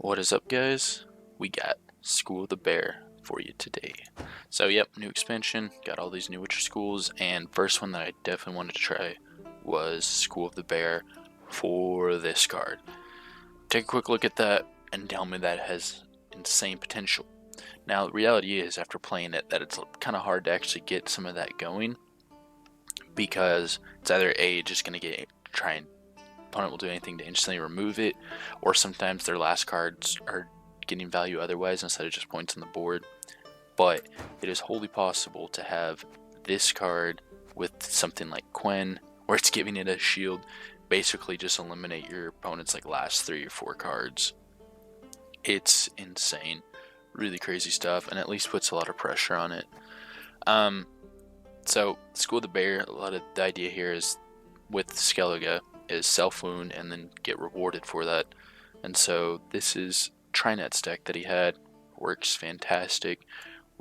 What is up, guys? We got School of the Bear for you today. So yep, new expansion, got all these new Witcher schools, and first one that I definitely wanted to try was School of the Bear for this card. Take a quick look at that and tell me that it has insane potential. Now the reality is, after playing it, that it's kind of hard to actually get some of that going, because it's either A, just going to try and opponent will do anything to instantly remove it, or sometimes their last cards are getting value otherwise instead of just points on the board. But it is wholly possible to have this card with something like Quen, where it's giving it a shield, basically just eliminate your opponent's last 3 or 4 cards. It's insane, really crazy stuff, and at least puts a lot of pressure on it. So School of the Bear, a lot of the idea here is with Skellige is self-wound and then get rewarded for that. And so this is Trynet's deck that he had. Works fantastic.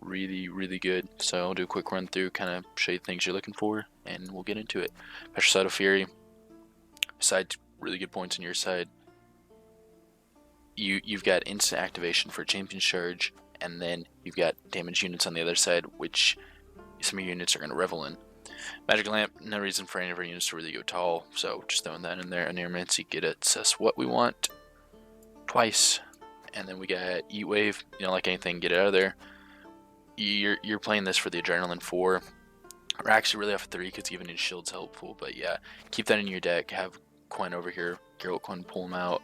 Really good. So I'll do a quick run through, kind of show you things you're looking for, and we'll get into it. Petricidal Fury. Besides really good points on your side, you've got instant activation for Champion Charge, and then you've got damage units on the other side, which some of your units are going to revel in. Magic Lamp, no reason for any of our units to really go tall, so just throwing that in there. Aneromancy, get us what we want twice. And then we got Eat Wave, like anything, get it out of there. You're playing this for the Adrenaline 4. We're actually really off of 3 because even his shield's helpful, but yeah, keep that in your deck. Have Quen over here, Geralt Quen, pull him out.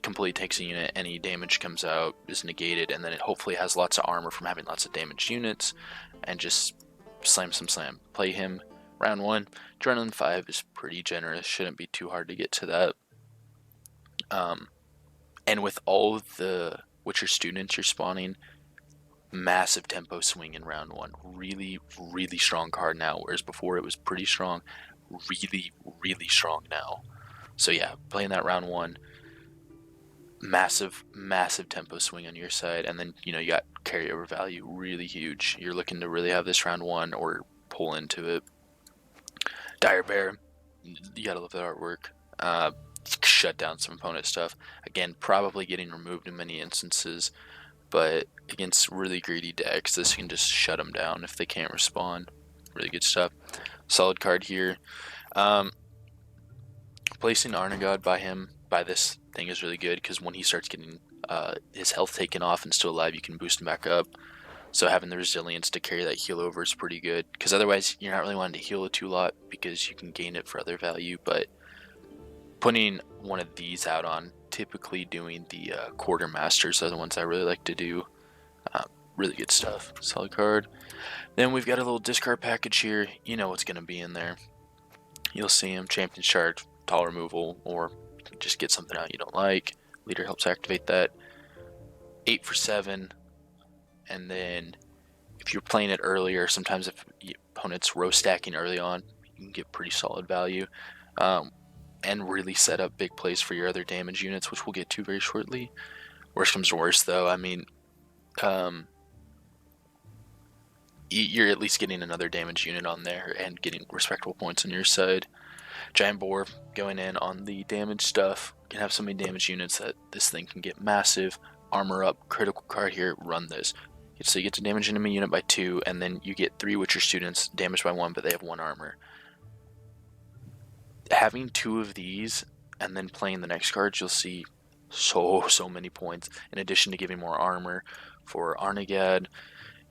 Completely takes a unit, any damage comes out is negated, and then it hopefully has lots of armor from having lots of damaged units, and just slam. Play him round 1. Adrenaline 5 is pretty generous, shouldn't be too hard to get to that. And with all of the Witcher students you're spawning, massive tempo swing in round 1. Really strong card now, whereas before it was pretty strong. Really strong now. So yeah, playing that round 1, massive tempo swing on your side, and then you got carryover value, really huge. You're looking to really have this round 1 or pull into it. Dire Bear, you gotta love that artwork. Shut down some opponent stuff. Again, probably getting removed in many instances, but against really greedy decks, this can just shut them down if they can't respond. Really good stuff. Solid card here. Placing Arnaghad by this thing is really good, because when he starts getting his health taken off and still alive, you can boost him back up. So having the resilience to carry that heal over is pretty good, because otherwise you're not really wanting to heal a 2-lot because you can gain it for other value. But putting one of these out on, typically doing the quartermasters are the ones I really like to do. Really good stuff. Solid card. Then we've got a little discard package here. You know what's going to be in there. You'll see him, Champion Charge, tall removal, or just get something out you don't like. Leader helps activate that. 8 for 7. And then if you're playing it earlier, sometimes if your opponent's row stacking early on, you can get pretty solid value. And really set up big plays for your other damage units, which we'll get to very shortly. Worst comes to worst, though, I mean, you're at least getting another damage unit on there and getting respectable points on your side. Giant Boar going in on the damage stuff. You can have so many damage units that this thing can get massive. Armor up, critical card here, run this. So you get to damage enemy unit by 2, and then you get 3 Witcher students damaged by 1, but they have 1 armor. Having 2 of these and then playing the next cards, you'll see so many points, in addition to giving more armor for Arnaghad,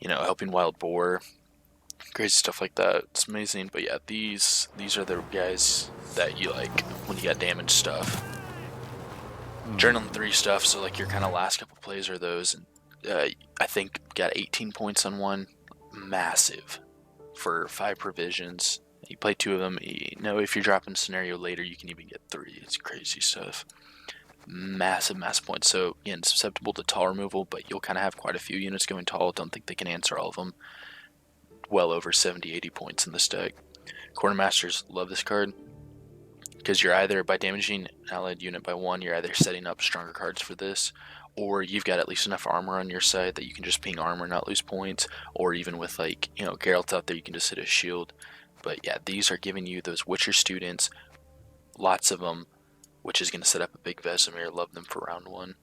helping Wild Boar, crazy stuff like that. It's amazing. But yeah, these are the guys that you like when you got damage stuff. Journal 3 stuff, so your kind of last couple plays are those. And I think got 18 points on one, massive for 5 provisions. You play 2 of them. If you're dropping scenario later, you can even get 3. It's crazy stuff. Massive points. So again, susceptible to tall removal, but you'll kind of have quite a few units going tall. Don't think they can answer all of them. Well over 70-80 points in this deck. Quartermasters, love this card, because you're either, by damaging an allied unit by 1, you're either setting up stronger cards for this, or you've got at least enough armor on your side that you can just ping armor and not lose points, or even with Geralt out there, you can just hit a shield. But yeah, these are giving you those Witcher students, lots of them, which is going to set up a big Vesemir. Love them for round 1.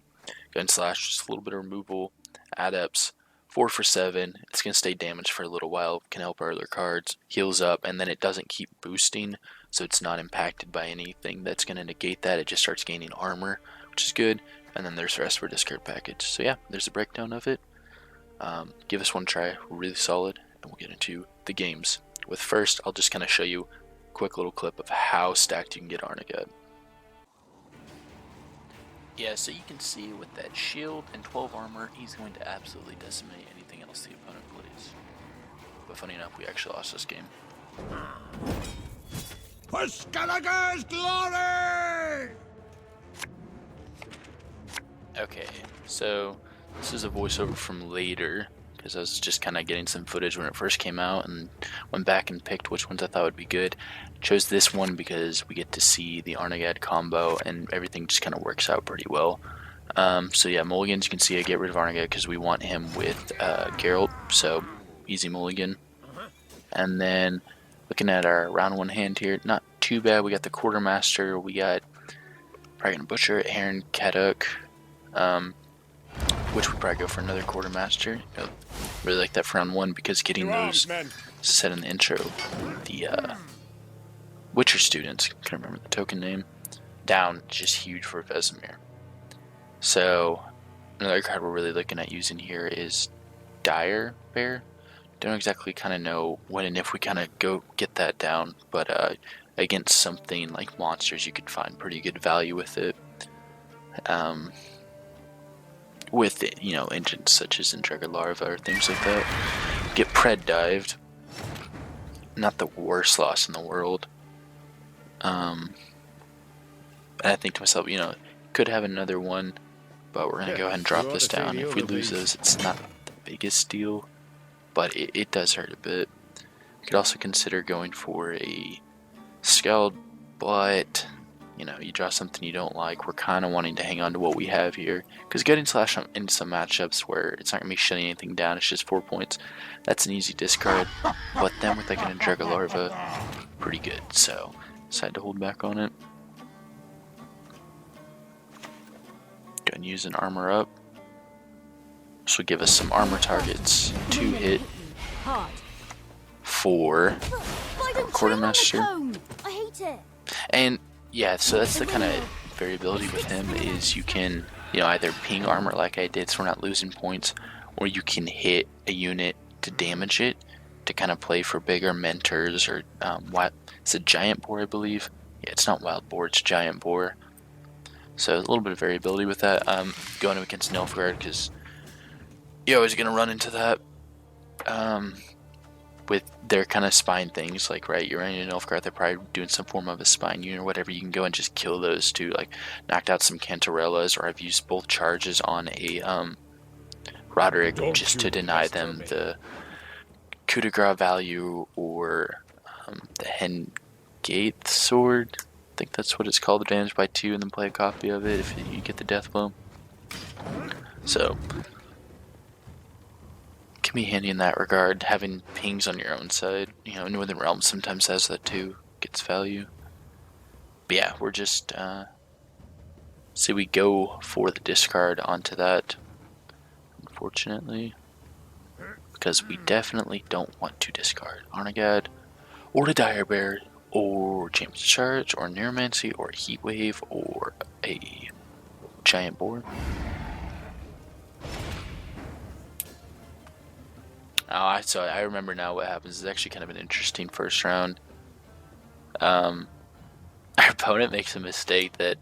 Gun slash, just a little bit of removal. Adepts, 4 for 7. It's going to stay damaged for a little while. Can help our other cards. Heals up, and then it doesn't keep boosting, so it's not impacted by anything that's going to negate that. It just starts gaining armor, which is good. And then there's the rest for discard package. So yeah, there's a breakdown of it. Give us one try. We're really solid, and we'll get into the games. With first, I'll just kind of show you a quick little clip of how stacked you can get Arnaghad. Yeah, so you can see with that shield and 12 armor, he's going to absolutely decimate anything else the opponent plays. But funny enough, we actually lost this game. For Skellige's glory! Okay, so this is a voiceover from later, because I was just kind of getting some footage when it first came out and went back and picked which ones I thought would be good. Chose this one because we get to see the Arnaghad combo and everything just kind of works out pretty well. So yeah, mulligans, you can see I get rid of Arnaghad because we want him with Geralt, so easy mulligan. And then looking at our round 1 hand here, not too bad. We got the Quartermaster, we got probably gonna butcher it, Heron Kaduk, which would probably go for another Quartermaster. You know, really like that for round 1 because getting those set in the intro, the Witcher students, can't remember the token name, down, just huge for Vesemir. So another card we're really looking at using here is Dire Bear. Don't exactly kind of know when and if we kind of go get that down, but against something like monsters, you could find pretty good value with it. With it, you know, engines such as Arnaghad Larva or things like that. Get pred dived. Not the worst loss in the world. And I think to myself, you know, could have another one, but we're gonna go ahead and drop this down. If we lose this, it's not the biggest deal, but it does hurt a bit. You could also consider going for a Scald, but you know, you draw something you don't like. We're kind of wanting to hang on to what we have here, because getting slash into some matchups where it's not gonna be shutting anything down, it's just 4 points. That's an easy discard, but then with like an Arnaghad Larva, pretty good. So decided to hold back on it. Go and use an armor up. This will give us some armor targets. 2 hit. 4 Quartermaster. I hate it. And yeah, so that's the kind of variability with him is you can, you know, either ping armor like I did so we're not losing points, or you can hit a unit to damage it to kind of play for bigger mentors or it's a giant boar, I believe. Yeah, it's not wild boar, it's giant boar. So a little bit of variability with that. Going against Nilfgaard because you're always gonna run into that. With their kind of spine things, like, right, you're running into Nilfgaard, they're probably doing some form of a spine unit or whatever. You can go and just kill those two, like knocked out some Cantarellas, or I've used both charges on a Roderick just to deny them the coup de grace value, or the Hengate sword, I think that's what it's called, advantage by 2, and then play a copy of it if you get the death blow. So can be handy in that regard, having pings on your own side. You know, Northern Realms sometimes has that too, gets value. But yeah, we're just say we go for the discard onto that, unfortunately, because we definitely don't want to discard Arnaghad or the Dire Bear or James Charge or Neuromancy or Heat Wave or a giant boar. Oh, so I remember now what happens. It's actually kind of an interesting first round. Our opponent makes a mistake that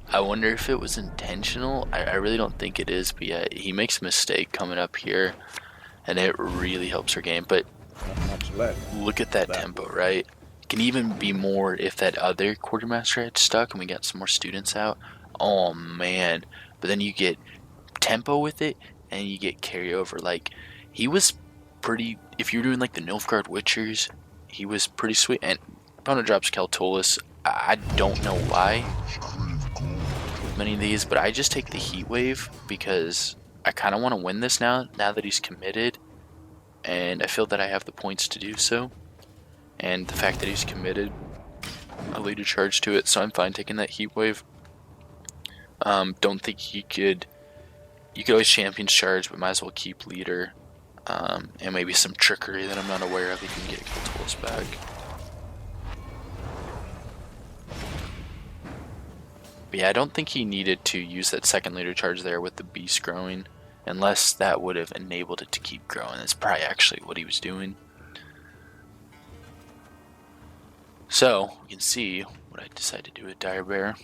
I wonder if it was intentional. I really don't think it is, but yeah, he makes a mistake coming up here, and it really helps our game. But look at that tempo, right? It can even be more if that other Quartermaster had stuck and we got some more students out. Oh man! But then you get tempo with it, and you get carryover. Like, he was pretty, if you're doing like the Nilfgaard Witchers, he was pretty sweet. And opponent drops Keltolis. I don't know why with many of these, but I just take the Heat Wave because I kind of want to win this now that he's committed, and I feel that I have the points to do so, and the fact that he's committed, I lead a charge to it, so I'm fine taking that Heat Wave. Don't think you could always champions charge, but might as well keep leader. And maybe some trickery that I'm not aware of. You can get tools back. But yeah, I don't think he needed to use that second leader charge there with the beast growing, unless that would have enabled it to keep growing. That's probably actually what he was doing. So we can see what I decided to do with Dire Bear.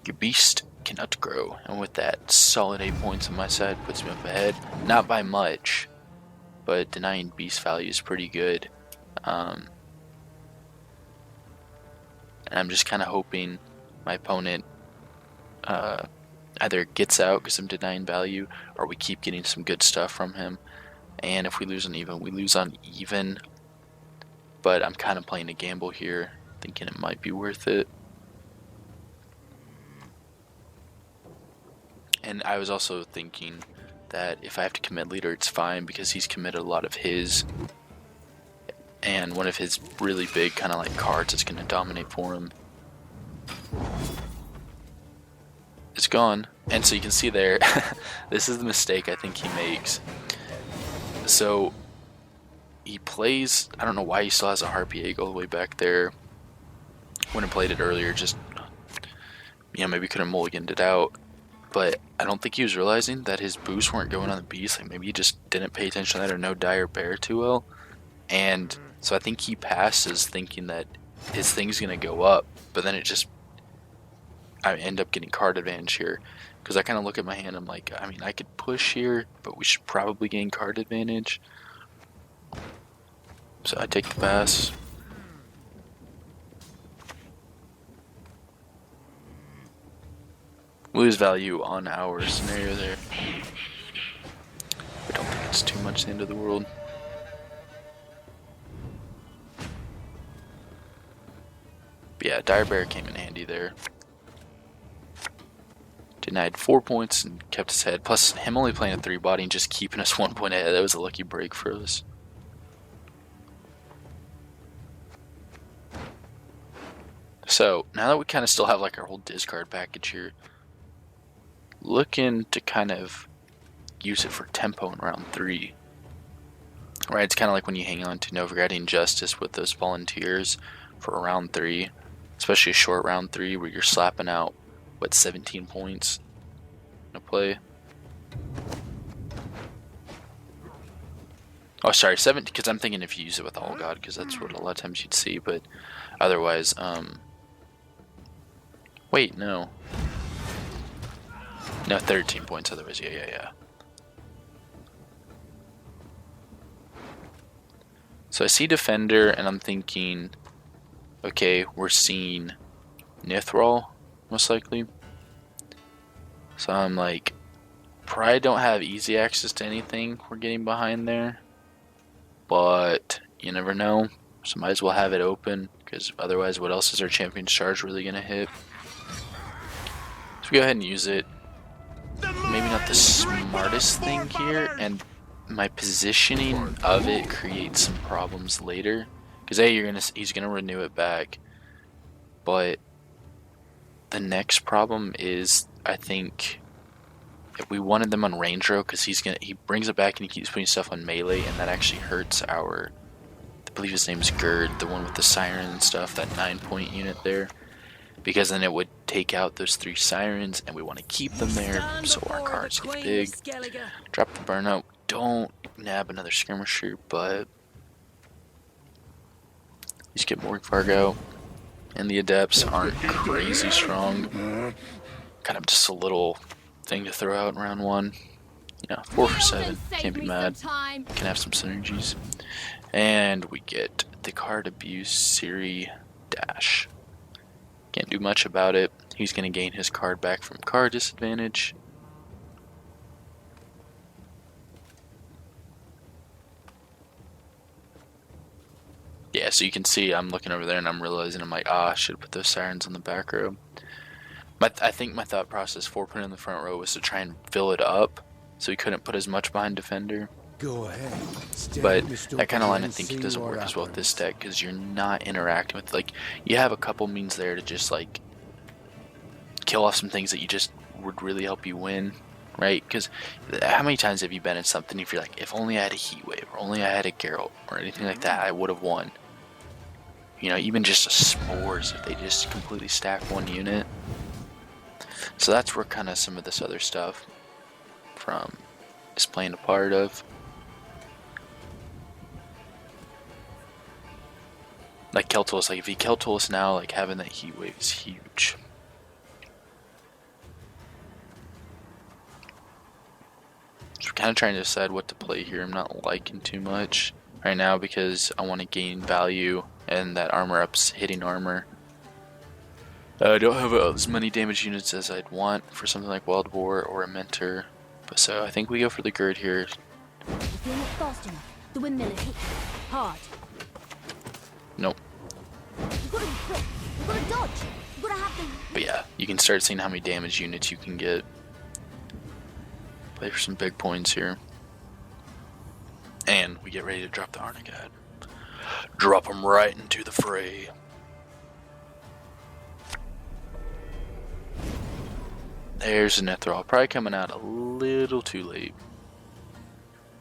Your beast cannot grow, and with that, solid 8 points on my side puts me up ahead. Not by much, but denying beast value is pretty good. And I'm just kind of hoping my opponent either gets out because I'm denying value, or we keep getting some good stuff from him. And if we lose on even, we lose on even. But I'm kind of playing a gamble here, thinking it might be worth it. And I was also thinking that if I have to commit leader, it's fine because he's committed a lot of his. And one of his really big kind of like cards is going to dominate for him. It's gone. And so you can see there, this is the mistake I think he makes. So he plays, I don't know why he still has a Harpy Egg all the way back there. When I played it earlier, just, maybe could have mulliganed it out. But I don't think he was realizing that his boosts weren't going on the beast. Like maybe he just didn't pay attention to that or know Dire Bear too well. And so I think he passes thinking that his thing's going to go up. But then I end up getting card advantage here. Because I kind of look at my hand, I'm like, I could push here, but we should probably gain card advantage. So I take the pass. Lose value on our scenario there. I don't think it's too much the end of the world. But yeah, Dire Bear came in handy there. Denied 4 points and kept us ahead. Plus him only playing a 3 body and just keeping us 1 point ahead. That was a lucky break for us. So now that we kind of still have like our whole discard package here, looking to kind of use it for tempo in round 3. Right, it's kind of like when you hang on to Novigrading Justice with those volunteers for round 3, especially a short round 3 where you're slapping out, 17 points in a play. Oh, sorry, 7, because I'm thinking if you use it with All God, because that's what a lot of times you'd see, but otherwise, wait, no. No, 13 points otherwise, yeah. So I see Defender, and I'm thinking, okay, we're seeing Nithral, most likely. So I'm like, probably don't have easy access to anything we're getting behind there. But you never know, so might as well have it open, because otherwise what else is our Champion's Charge really going to hit? So we go ahead and use it. Maybe not the smartest thing here, and my positioning of it creates some problems later. Because he's gonna renew it back, but the next problem is I think if we wanted them on range row, because he brings it back and he keeps putting stuff on melee, and that actually hurts our, I believe his name's Gerd, the one with the siren and stuff, that 9-point unit there. Because then it would take out those 3 sirens, and we want to keep them there, so our cards get big. Drop the burnout. Don't nab another skirmisher, but these get more Fargo, and the adepts aren't crazy strong. Kind of just a little thing to throw out in round 1. 4 for 7. Can't be mad. Can have some synergies. And we get the card abuse Siri Dash. Can't do much about it. He's going to gain his card back from card disadvantage. Yeah, so you can see I'm looking over there and I'm realizing I'm like, I should have put those sirens on the back row. But I think my thought process for putting in the front row was to try and fill it up so he couldn't put as much behind Defender. Go ahead. But that kind of line of thinking doesn't work as well with this deck because you're not interacting with, like, you have a couple means there to just like kill off some things that you just would really help you win, right? Because how many times have you been in something if you're like, if only I had a heat wave or only I had a Geralt or anything like that, I would have won. You know, even just a spores if they just completely stack one unit. So that's where kind of some of this other stuff from is playing a part of. Like Keltolis, like if he Keltolis now, like having that heat wave is huge. So we're kind of trying to decide what to play here. I'm not liking too much right now because I want to gain value and that armor up's hitting armor. I don't have as many damage units as I'd want for something like Wild Boar or a Mentor. But so I think we go for the Gird here. If you're not fast enough, the windmill will hit you hard. Nope. You've got to be quick. You've got to dodge. You've got to have the... But yeah, you can start seeing how many damage units you can get. Play for some big points here. And we get ready to drop the Arnaghad. Drop them right into the fray. There's an Nethrall. Probably coming out a little too late.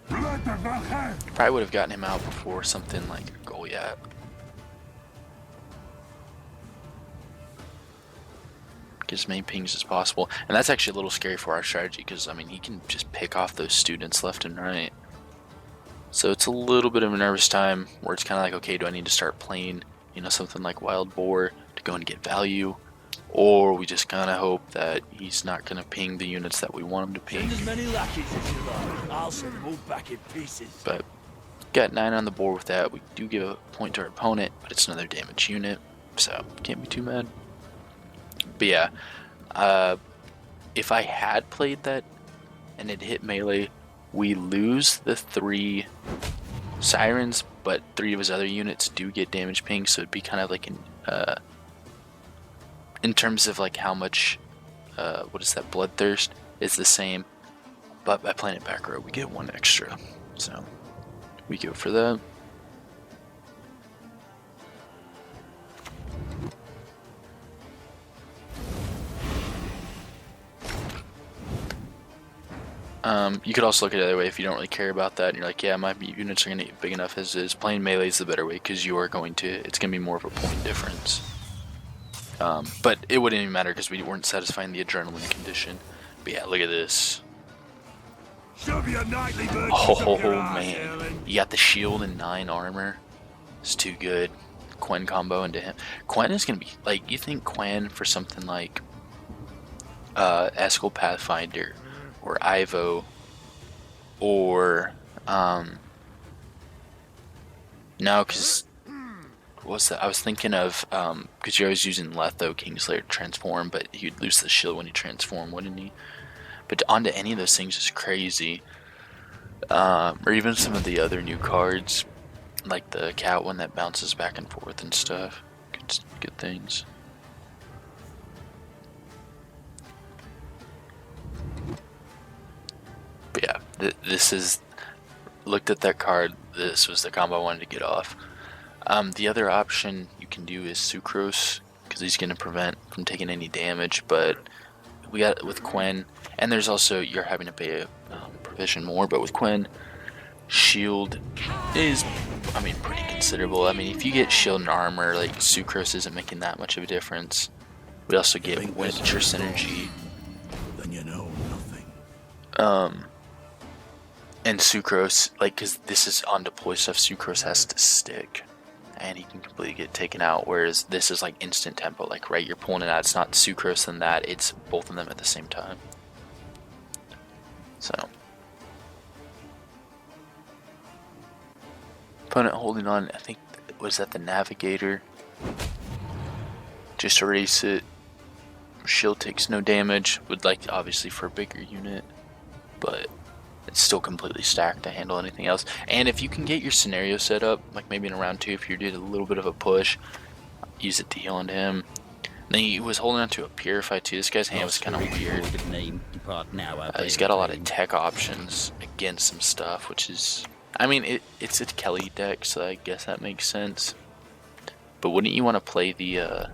Probably would have gotten him out before something like a Goliath. Get as many pings as possible. And that's actually a little scary for our strategy because, I mean, he can just pick off those students left and right. So it's a little bit of a nervous time where it's kind of like, okay, do I need to start playing, you know, something like Wild Boar to go and get value? Or we just kind of hope that he's not going to ping the units that we want him to ping. Send as many lackeys as you like. I'll send them all back in pieces. But got 9 on the board with that. We do give a point to our opponent, but it's another damage unit, so can't be too mad. But yeah, if I had played that and it hit melee, we lose the 3 sirens, but 3 of his other units do get damage ping, so it'd be kind of like in terms of like how much, what is that, bloodthirst is the same, but by playing it back row we get 1 extra, so we go for that. You could also look at it the other way if you don't really care about that and you're like, yeah, my units are going to get big enough as is. Playing melee is the better way because you are going to, it's going to be more of a point difference. But it wouldn't even matter because we weren't satisfying the adrenaline condition. But yeah, look at this. Oh man, you got the shield and 9 armor. It's too good. Quen combo into him. Quen is going to be, like, you think Quen for something like Eskel Pathfinder or Ivo or no, because what's that? I was thinking of because you're always using Letho Kingslayer to transform, but he'd lose the shield when he transformed, wouldn't he? But onto any of those things is crazy. Or even some of the other new cards, like the cat one that bounces back and forth and stuff. Good things. But yeah, this is, looked at that card, this was the combo I wanted to get off. The other option you can do is Sucrose, because he's going to prevent from taking any damage, but we got it with Quen, and there's also, you're having to pay a provision more, but with Quen, shield is, I mean, pretty considerable. I mean, if you get shield and armor, like, Sucrose isn't making that much of a difference. We also get Winter Synergy. Then you know nothing. And Sucrose, like, because this is on deploy stuff, Sucrose has to stick. And he can completely get taken out, whereas this is like instant tempo, like, right, you're pulling it out, it's not Sucrose and that, it's both of them at the same time. So. Opponent holding on, I think, was that the Navigator? Just erase it. Shield takes no damage, would like, obviously, for a bigger unit, but it's still completely stacked to handle anything else. And if you can get your scenario set up, like maybe in round 2, if you did a little bit of a push, use it to heal into him. And he was holding on to a Purify too. This guy's hand was kind of weird. He's got a lot of tech options against some stuff, which is... I mean, it's a Kelly deck, so I guess that makes sense. But wouldn't you want to play the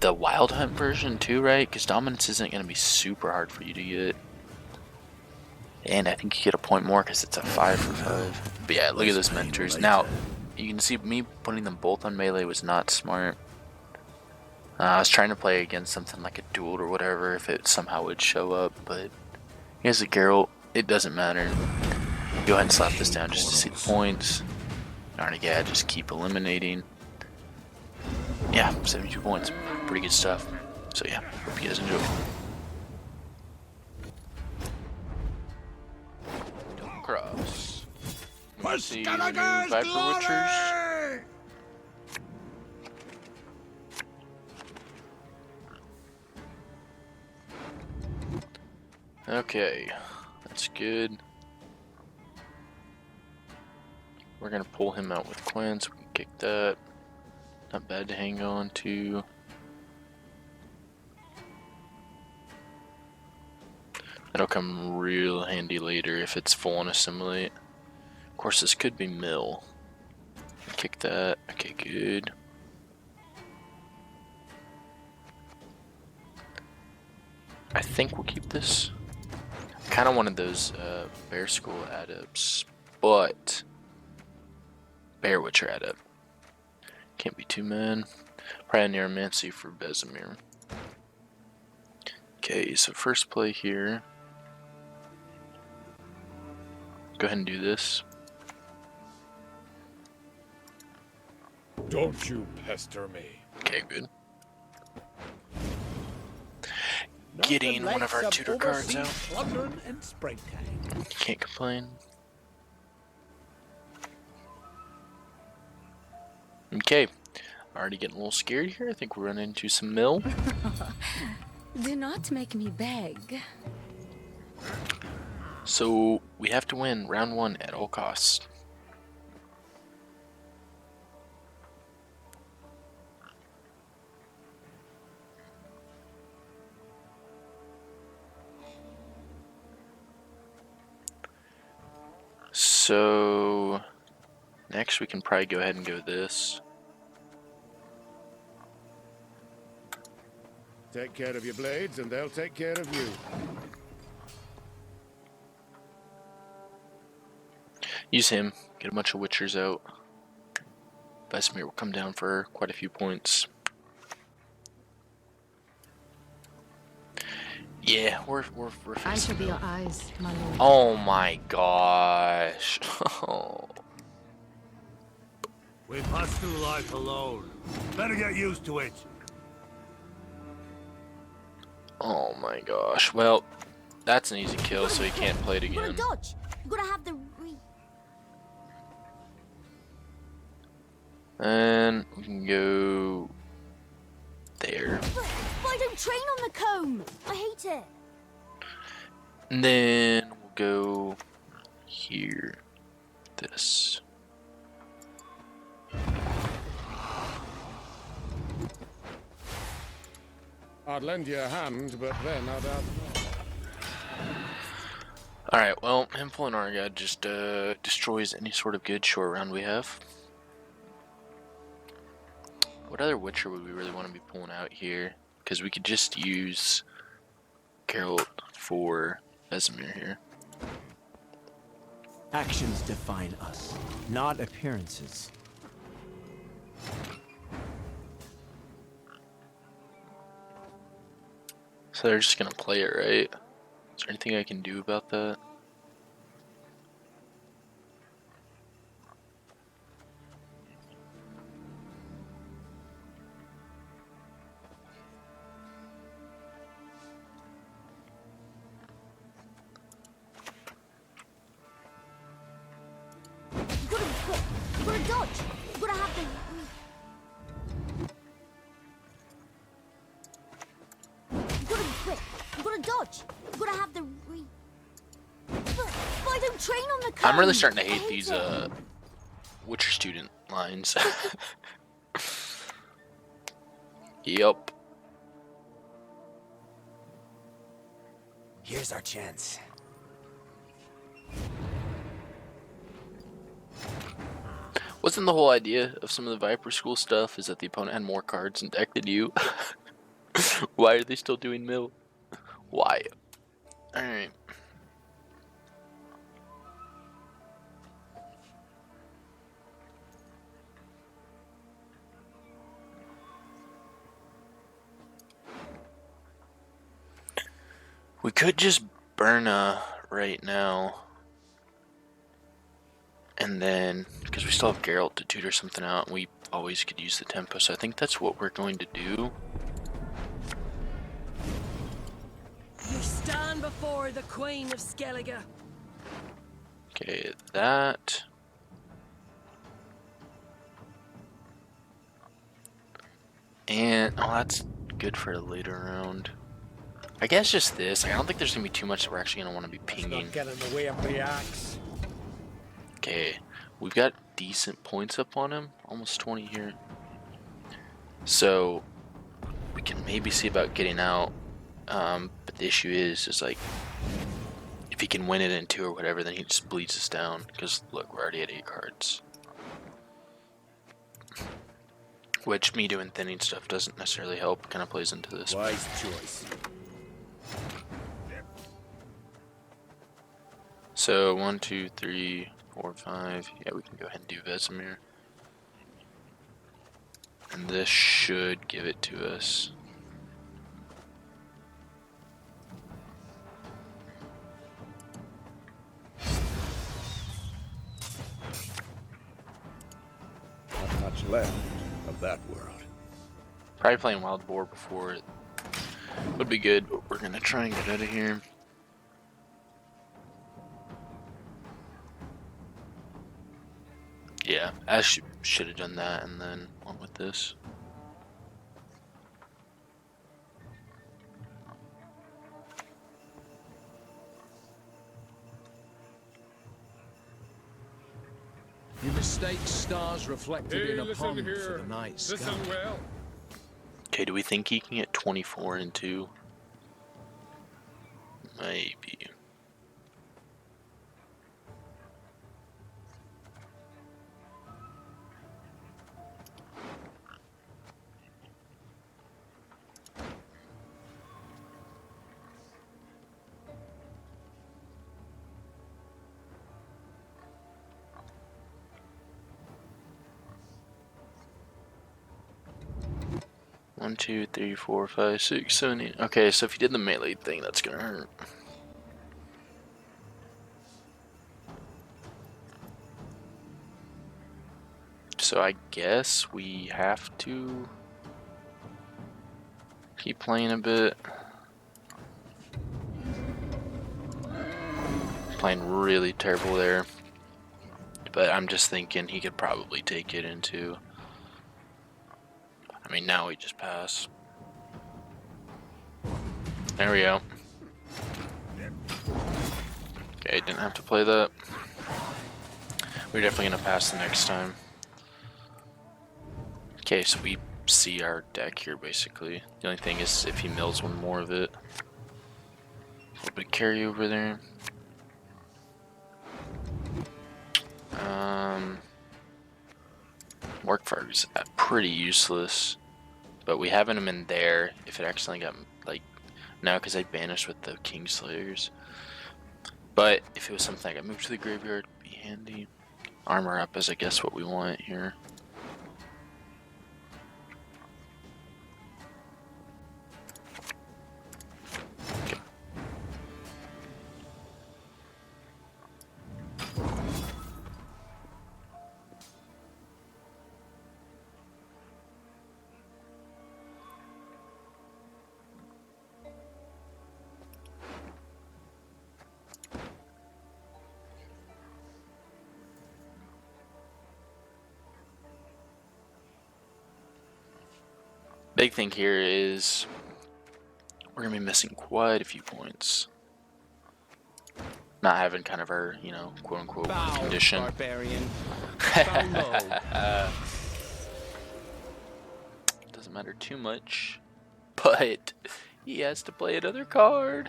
Wild Hunt version too, right? Because Dominance isn't going to be super hard for you to get. And I think you get a point more because it's a 5 for 5. But yeah, look at those mentors. Now, you can see me putting them both on melee was not smart. I was trying to play against something like a duel or whatever if it somehow would show up, but he has a Geralt. It doesn't matter. Go ahead and slap this down just to see the points. Arnaghad, just keep eliminating. Yeah, 72 points. Pretty good stuff. So yeah, hope you guys enjoy. Don't cross. We see the new Viper Witchers. Okay, that's good. We're gonna pull him out with Quen, so we can kick that. Not bad to hang on to. That'll come real handy later if it's full on assimilate. Of course, this could be mill. Kick that. Okay, good. I think we'll keep this. Kind of wanted those Bear School adepts, but Bear Witcher adept. Can't be 2 men. Probably Neuromancy for Vesemir. Okay, so first play here. Go ahead and do this. Don't you pester me. Okay, good. Getting one of our tutor cards out. Can't complain. Okay, already getting a little scared here. I think we're running into some mill. Do not make me beg. So we have to win round 1 at all costs. So next we can probably go ahead and go this. Take care of your blades and they'll take care of you. Use him, get a bunch of Witchers out. Vesemir will come down for quite a few points. Yeah, we're I shall facing be mill. your eyes, my lord. Oh my gosh. Oh. We pass through life alone. Better get used to it. Oh my gosh. Well, that's an easy kill, so he can't play it You gotta again. dodge. You gotta have the And we can go there. But I don't train on the comb. I hate it. And then we'll go here. This. I'd lend you a hand, but then I'd have... Alright, well, him pulling Arnaghad just destroys any sort of good short round we have. What other Witcher would we really want to be pulling out here? Because we could just use Geralt for Vesemir here. Actions define us, not appearances. So they're just gonna play it, right? Is there anything I can do about that? You gotta be quick. You gotta dodge. You gotta have the You gotta be quick. You gotta dodge. You gotta have the But I don't train on the comb. I'm really starting to I hate these it. Witcher student lines. Yup. Here's our chance. Wasn't the whole idea of some of the Viper School stuff is that the opponent had more cards in deck than you? Why are they still doing mill? Why? Alright. We could just burn right now. And then, because we still have Geralt to tutor something out, and we always could use the tempo, so I think that's what we're going to do. You stand before the Queen of Skellige. Okay, that. And, oh, that's good for a later round. I guess just this. I don't think there's going to be too much that we're actually going to want to be pinging. Get in the way of the axe. Okay, we've got decent points up on him. Almost 20 here. So, we can maybe see about getting out. But the issue is like, if he can win it in 2 or whatever, then he just bleeds us down. Because, look, we're already at 8 cards. Which, me doing thinning stuff doesn't necessarily help. Kind of plays into this. Wise choice. So, 1, 2, 3, 4, 5. Yeah, we can go ahead and do Vesemir. And this should give it to us. Not much left of that world. Probably playing Wild Boar before it would be good, but we're gonna try and get out of here. Yeah, I should have done that and then went with this. You mistake stars reflected in a listen pond here. for the night sky. Listen well. Okay, do we think he can get 24 and 2? Maybe. One, 2, 3, 4, 5, 6, 7, 8. Okay, so if you did the melee thing, that's gonna hurt. So I guess we have to keep playing a bit. Playing really terrible there. But I'm just thinking he could probably take it into... I mean, now we just pass. There we go. Okay, didn't have to play that. We're definitely going to pass the next time. Okay, so we see our deck here, basically. The only thing is if he mills one more of it. A little bit of carryover there. Workfire is pretty useless, but we have him in there if it accidentally got, like, no, because I banished with the Kingslayers. But if it was something I got moved to the graveyard, it'd be handy. Armor up is, I guess, what we want here. Okay. Big thing here is we're gonna be missing quite a few points. Not having kind of our, you know, quote unquote Bow, condition. barbarian. Doesn't doesn't matter too much. But he has to play another card.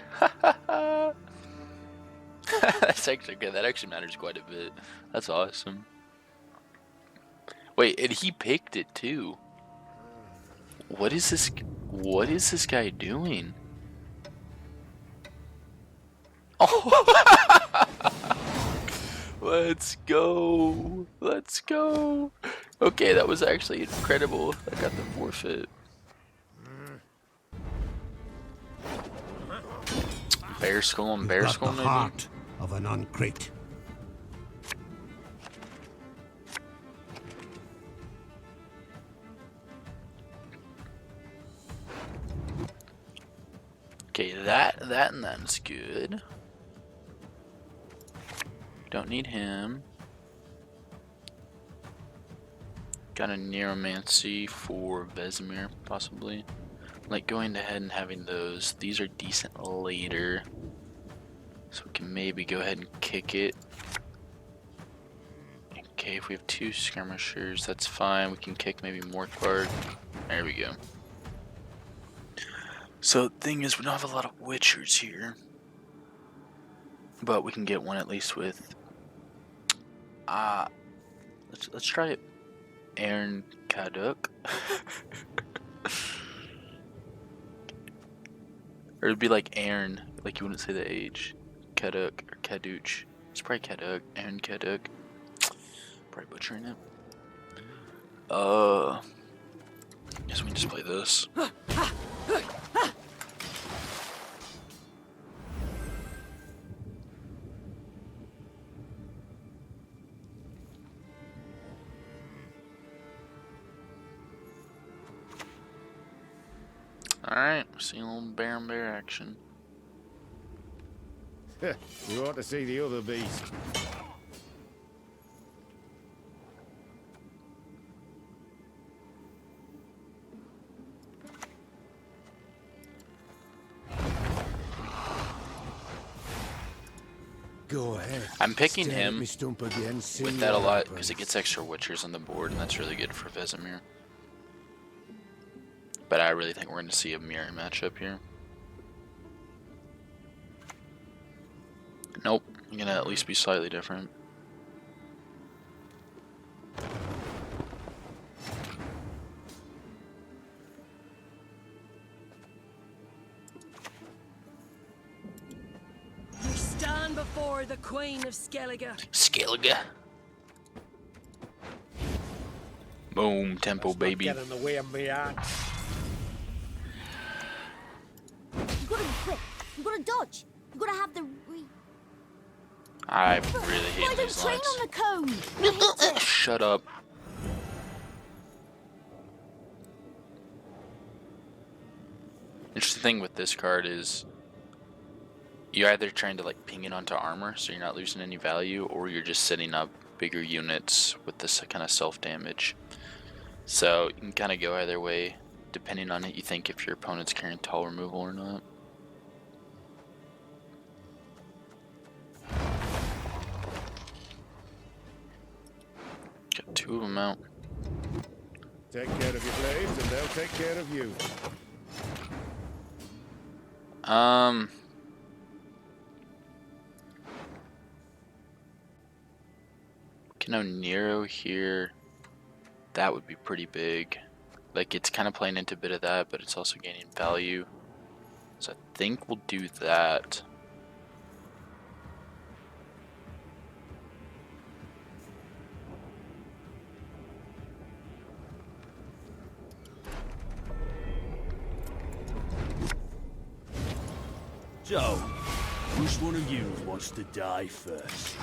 That's actually good. That actually matters quite a bit. That's awesome. Wait, and he picked it too. What is this? What is this guy doing? Oh, let's go. Let's go. Okay, that was actually incredible. I got the forfeit. Bear skull and bear skull, the maybe? heart of an uncrate. Okay, and that's good. Don't need him. Got a Neuromancy for Vesemir, possibly. Like going ahead and having those. These are decent later. So we can maybe go ahead and kick it. Okay, if we have 2 skirmishers, that's fine. We can kick maybe more card. There we go. So the thing is, we don't have a lot of Witchers here. But we can get one at least with let's try it. Aaron Kaduk. Or it'd be like Aaron, like you wouldn't say the age. Kaduk or Kaduch. It's probably Kaduk. Aaron Kaduk. Probably butchering it. Guess we can just play this. Alright, we're seeing a little bear and bear action. You ought to see the other beast. Go ahead. I'm picking Stare at him me stump again, with that a lot because it gets extra Witchers on the board, and that's really good for Vesemir. But I really think we're going to see a mirror matchup here. Nope, I'm going to at least be slightly different. You stand before the Queen of Skellige. Skellige. Boom, tempo, baby. Get in the way of me axe. You gotta be quick. You gotta dodge. You gotta have the I really Why hate don't these train lines. on the cone? I hate it. Shut up. Interesting thing with this card is you're either trying to like ping it onto armor so you're not losing any value, or you're just setting up bigger units with this kind of self damage. So you can kind of go either way depending on it. You think if your opponent's carrying tall removal or not. Got 2 of them out. Take care of your blades and they'll take care of you. Can have Nero here. That would be pretty big. Like, it's kind of playing into a bit of that, but it's also gaining value. So I think we'll do that. So, which one of you wants to die first?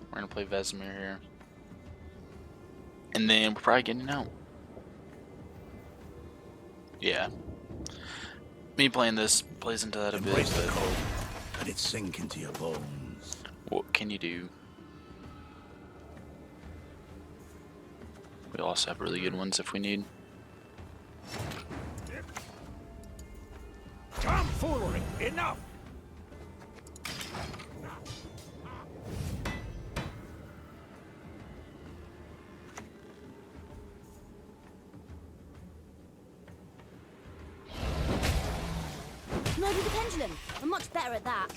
We're gonna play Vesemir here. And then we're probably getting out. Yeah. Me playing this plays into that a bit, Embrace the but cold. Let it sink into your bones. what can you do? We also have really good ones if we need. Tomfoolery! Enough! the pendulum. I'm much better at that.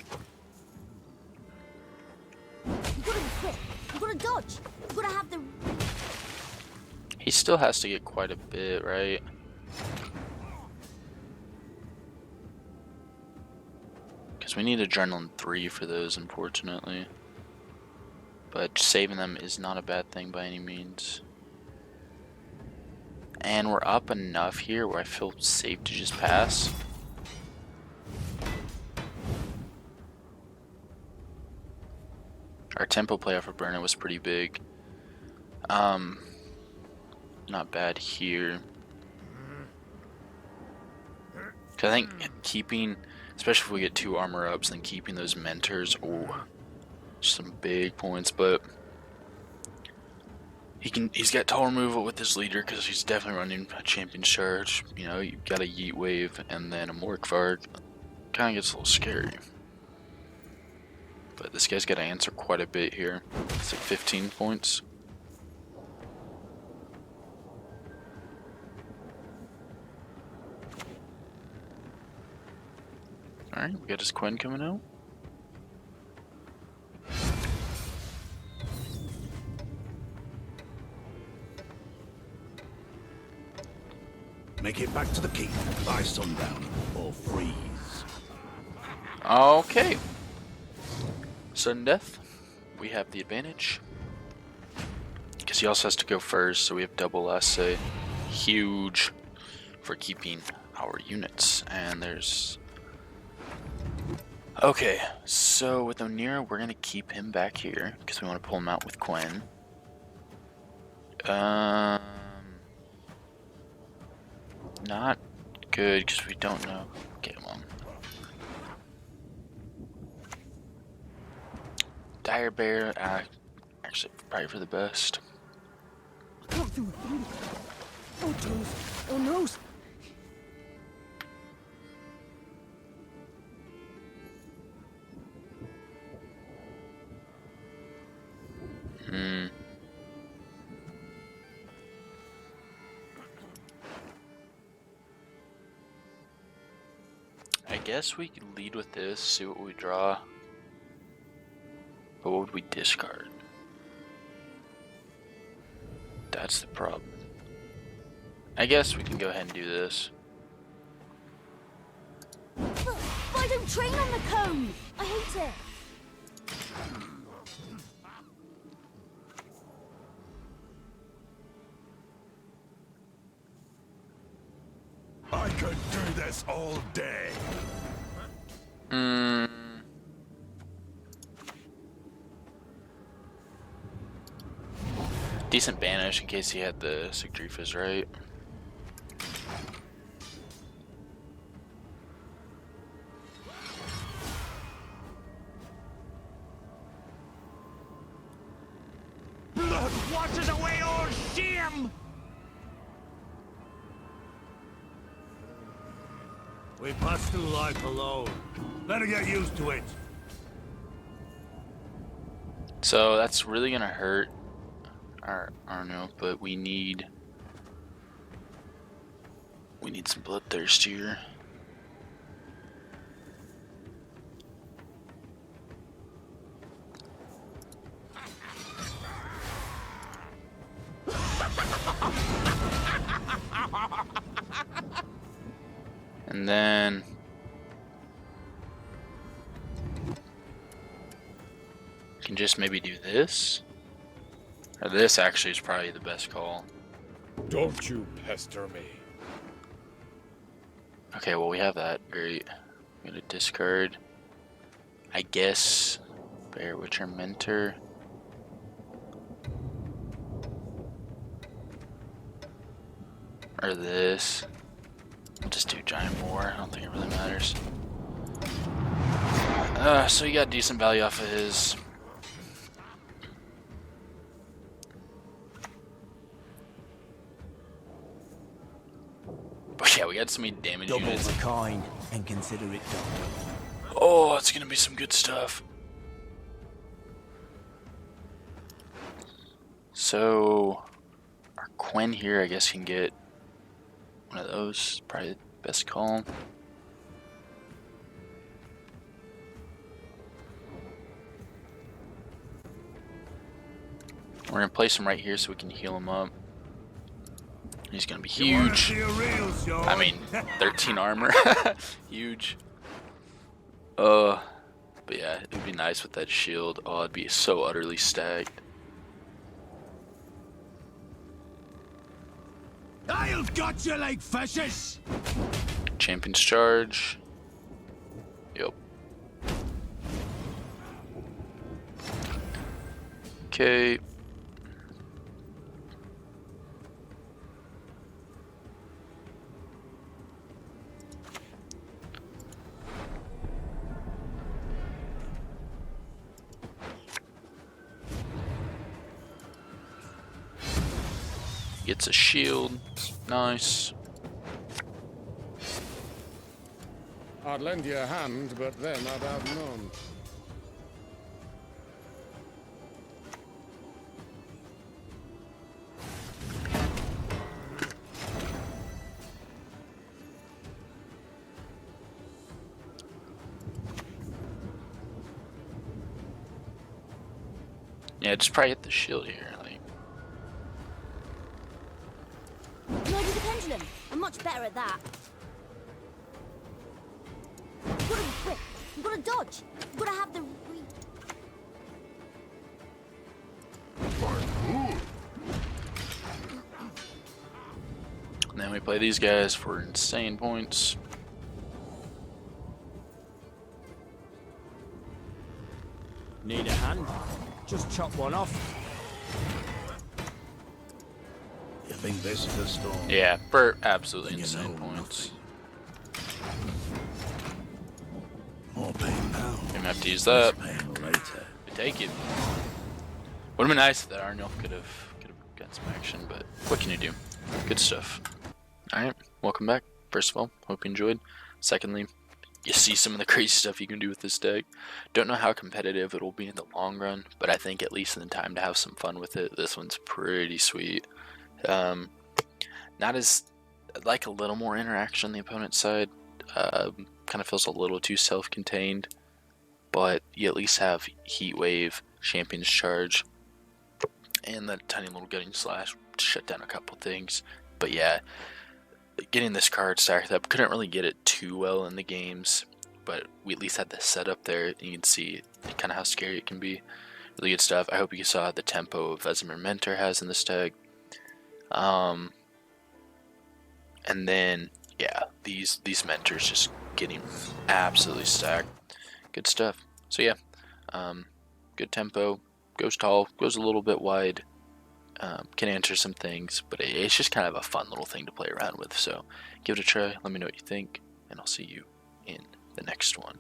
You gotta be quick. You gotta dodge. You gotta have the... He still has to get quite a bit, right? Because we need Adrenaline 3 for those, unfortunately. But saving them is not a bad thing by any means. And we're up enough here where I feel safe to just pass. Our tempo play off of Burnout was pretty big. Not bad here. 'Cause I think keeping, especially if we get 2 armor ups, then keeping those mentors, oh, some big points. But he's got tall removal with his leader because he's definitely running a champion charge. You know, you've got a Yeet Wave and then a Morkvarg. Kind of gets a little scary. But this guy's got to answer quite a bit here. It's like 15 points. Alright, we got his Quen coming out. Make it back to the keep by sundown or freeze. Okay. Sudden death. We have the advantage. Because he also has to go first, so we have double last say. Huge for keeping our units. And there's... Okay, so with O'Neill, we're going to keep him back here. Because we want to pull him out with Quen. Not good, because we don't know. Okay, well. Dire Bear, actually, probably for the best. Come through. Oh, toes. Oh, nose. I guess we could lead with this, see what we draw. But what would we discard? That's the problem. I guess we can go ahead and do this. But I don't train on the cone. I hate it. I could do this all day. Decent banish in case he had the Sigdrifas, right? Blood washes away all shame. We pass through life alone. Better get used to it. So that's really gonna hurt Arno, but we need some bloodthirst here. And then can just maybe do this. Or this actually is probably the best call. Don't you pester me. Okay, well we have that. Great. I'm gonna discard. I guess Bear Witcher Mentor. Or this. I'll just do Giant Boar. I don't think it really matters. So you got decent value off of his. But yeah, we got some damage Double units. the coin and consider it done. Oh, it's gonna be some good stuff. So our Quen here, I guess, can get one of those. Probably the best call. We're gonna place him right here so we can heal him up. He's gonna be You wanna huge. see a real sword? I mean, 13 armor, huge. But yeah, it'd be nice with that shield. Oh, it'd be so utterly stacked. I've got you like fishes. Champion's charge. Yep. Okay. Gets a shield. Nice. I'd lend you a hand, but then I'd have none. Yeah, just probably hit the shield here. Like, No, I do the pendulum. I'm much better at that. You've got to be quick. You've got to dodge. You've got to have the and then we play these guys for insane points. Need a hand? Just chop one off. You think this is a storm? Yeah, for absolutely You insane know points. More pain now. Gonna have to use that. Pain later. We take it. Would have been nice if that Arnaghad could have got some action, but what can you do? Good stuff. Alright, welcome back. First of all, hope you enjoyed. Secondly, you see some of the crazy stuff you can do with this deck. Don't know how competitive it will be in the long run, but I think at least in the time to have some fun with it, this one's pretty sweet. Not as, like a little more interaction on the opponent's side. Kind of feels a little too self-contained, but you at least have Heat Wave, Champion's Charge, and that tiny little Gutting Slash to shut down a couple things. But yeah, getting this card stacked up, couldn't really get it too well in the games, but we at least had the setup there, and you can see kind of how scary it can be. Really good stuff. I hope you saw the tempo Vesemir Mentor has in this deck. And then yeah, these mentors just getting absolutely stacked. Good stuff. So yeah, good tempo, goes tall, goes a little bit wide, can answer some things, but it's just kind of a fun little thing to play around with. So give it a try, let me know what you think, and I'll see you in the next one.